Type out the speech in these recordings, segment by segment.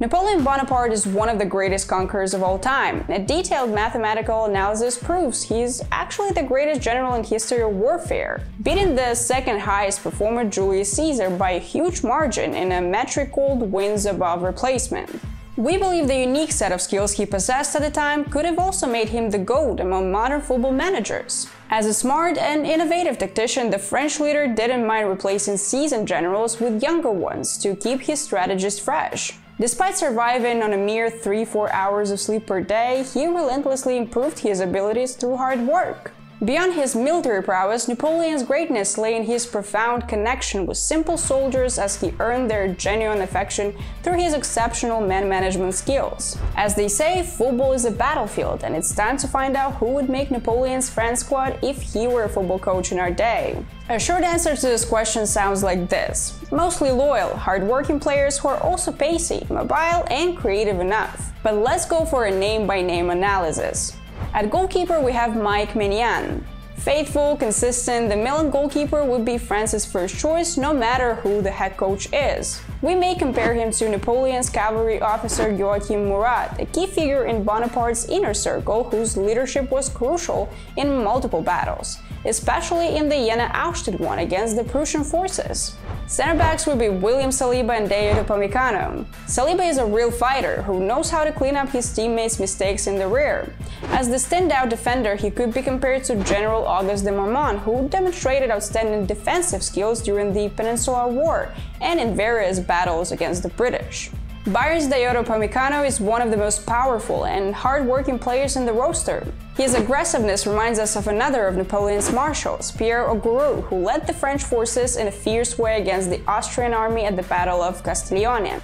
Napoleon Bonaparte is one of the greatest conquerors of all time. A detailed mathematical analysis proves he's actually the greatest general in history of warfare, beating the second highest performer Julius Caesar by a huge margin in a metric called wins above replacement. We believe the unique set of skills he possessed at the time could have also made him the GOAT among modern football managers. As a smart and innovative tactician, the French leader didn't mind replacing seasoned generals with younger ones to keep his strategies fresh. Despite surviving on a mere 3-4 hours of sleep per day, he relentlessly improved his abilities through hard work. Beyond his military prowess, Napoleon's greatness lay in his profound connection with simple soldiers as he earned their genuine affection through his exceptional man management skills. As they say, football is a battlefield, and it's time to find out who would make Napoleon's France squad if he were a football coach in our day. A short answer to this question sounds like this: mostly loyal, hard-working players who are also pacey, mobile, and creative enough. But let's go for a name-by-name analysis. At goalkeeper we have Mike Maignan. Faithful, consistent, the Milan goalkeeper would be France's first choice no matter who the head coach is. We may compare him to Napoleon's cavalry officer Joachim Murat, a key figure in Bonaparte's inner circle whose leadership was crucial in multiple battles, especially in the Jena-Auschwitz one against the Prussian forces. Center backs would be William Saliba and David Upamecano. Saliba is a real fighter who knows how to clean up his teammates' mistakes in the rear. As the standout defender, he could be compared to General Auguste de Marmont, who demonstrated outstanding defensive skills during the Peninsular War and in various battles against the British. Bayern's David Upamecano is one of the most powerful and hard-working players in the roster. His aggressiveness reminds us of another of Napoleon's marshals, Pierre Augereau, who led the French forces in a fierce way against the Austrian army at the Battle of Castiglione.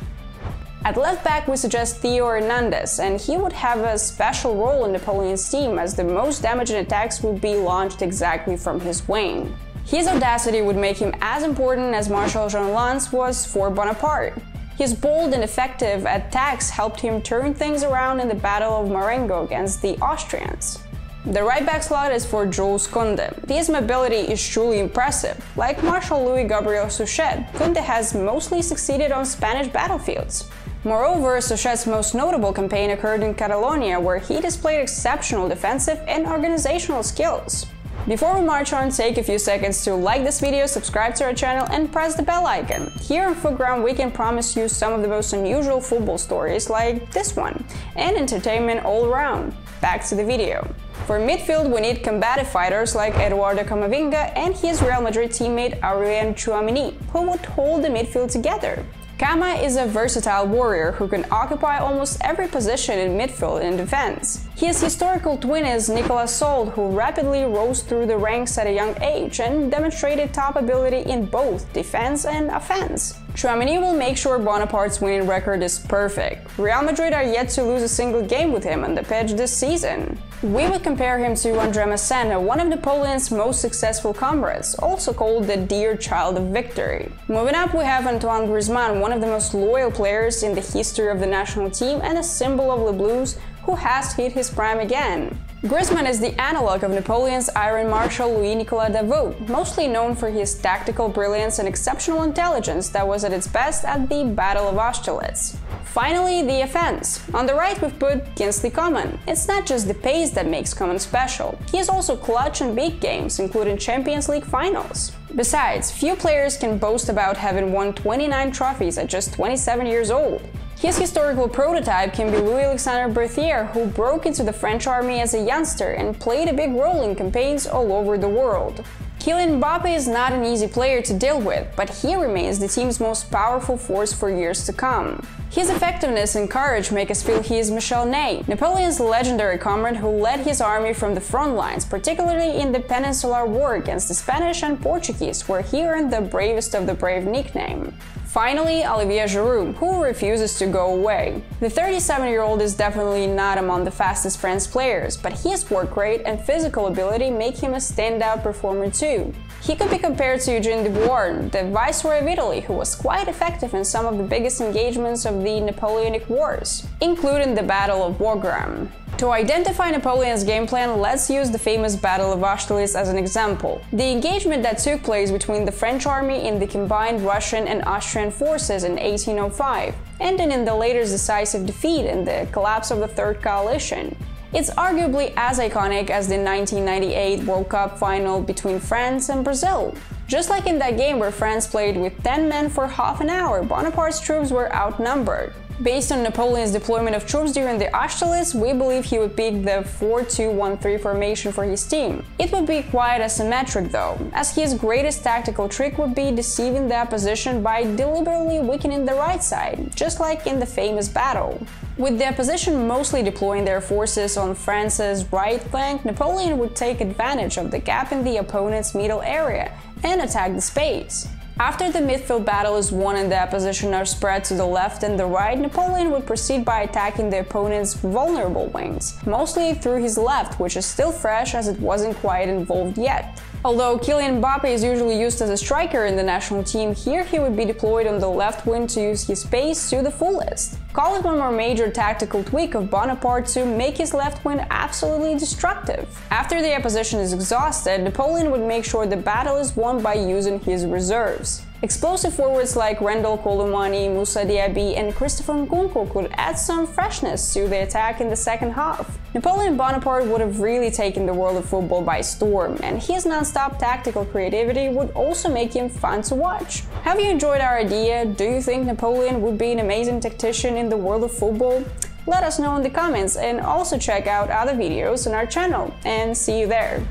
At left back we suggest Theo Hernandez, and he would have a special role in Napoleon's team as the most damaging attacks would be launched exactly from his wing. His audacity would make him as important as Marshal Jean Lannes was for Bonaparte. His bold and effective attacks helped him turn things around in the Battle of Marengo against the Austrians. The right back slot is for Jules Conde. His mobility is truly impressive. Like Marshal Louis-Gabriel Suchet, Conde has mostly succeeded on Spanish battlefields. Moreover, Suchet's most notable campaign occurred in Catalonia, where he displayed exceptional defensive and organizational skills. Before we march on, take a few seconds to like this video, subscribe to our channel, and press the bell icon. Here on FOOTGRAM we can promise you some of the most unusual football stories like this one, and entertainment all around. Back to the video. For midfield we need combative fighters like Eduardo Camavinga and his Real Madrid teammate Aurélien Tchouaméni, who would hold the midfield together. Kama is a versatile warrior who can occupy almost every position in midfield and defense. His historical twin is Nicolas Salt, who rapidly rose through the ranks at a young age and demonstrated top ability in both defense and offense. Tchouaméni will make sure Bonaparte's winning record is perfect. Real Madrid are yet to lose a single game with him on the pitch this season. We would compare him to André Massena, one of Napoleon's most successful comrades, also called the dear child of victory. Moving up we have Antoine Griezmann, one of the most loyal players in the history of the national team and a symbol of Le Blues, who has hit his prime again. Griezmann is the analog of Napoleon's Iron Marshal Louis-Nicolas Davout, mostly known for his tactical brilliance and exceptional intelligence that was at its best at the Battle of Austerlitz. Finally, the offense. On the right we've put Kingsley Coman. It's not just the pace that makes Coman special, he is also clutch in big games, including Champions League finals. Besides, few players can boast about having won 29 trophies at just 27 years old. His historical prototype can be Louis-Alexandre Berthier, who broke into the French army as a youngster and played a big role in campaigns all over the world. Kylian Mbappe is not an easy player to deal with, but he remains the team's most powerful force for years to come. His effectiveness and courage make us feel he is Michel Ney, Napoleon's legendary comrade who led his army from the front lines, particularly in the Peninsular War against the Spanish and Portuguese, where he earned the bravest of the brave nickname. Finally, Olivier Giroud, who refuses to go away. The 37-year-old is definitely not among the fastest French players, but his work rate and physical ability make him a standout performer too. He could be compared to Eugene de Beauharnais, the Viceroy of Italy, who was quite effective in some of the biggest engagements of the Napoleonic Wars, including the Battle of Wagram. To identify Napoleon's game plan, let's use the famous Battle of Austerlitz as an example. The engagement that took place between the French army and the combined Russian and Austrian forces in 1805. ending in the latter's decisive defeat and the collapse of the Third Coalition. It's arguably as iconic as the 1998 World Cup final between France and Brazil. Just like in that game where France played with 10 men for half an hour, Bonaparte's troops were outnumbered. Based on Napoleon's deployment of troops during the Austerlitz, we believe he would pick the 4-2-1-3 formation for his team. It would be quite asymmetric though, as his greatest tactical trick would be deceiving the opposition by deliberately weakening the right side, just like in the famous battle. With the opposition mostly deploying their forces on France's right flank, Napoleon would take advantage of the gap in the opponent's middle area and attack the space. After the midfield battle is won and the opposition are spread to the left and the right, Napoleon would proceed by attacking the opponent's vulnerable wings, mostly through his left, which is still fresh as it wasn't quite involved yet. Although Kylian Mbappe is usually used as a striker in the national team, here he would be deployed on the left wing to use his pace to the fullest. Call it one more major tactical tweak of Bonaparte to make his left wing absolutely destructive. After the opposition is exhausted, Napoleon would make sure the battle is won by using his reserves. Explosive forwards like Rendel Colomani, Moussa Diaby and Christopher Nkunku could add some freshness to the attack in the second half. Napoleon Bonaparte would have really taken the world of football by storm, and his non-stop tactical creativity would also make him fun to watch. Have you enjoyed our idea? Do you think Napoleon would be an amazing tactician in the world of football? Let us know in the comments, and also check out other videos on our channel, and see you there!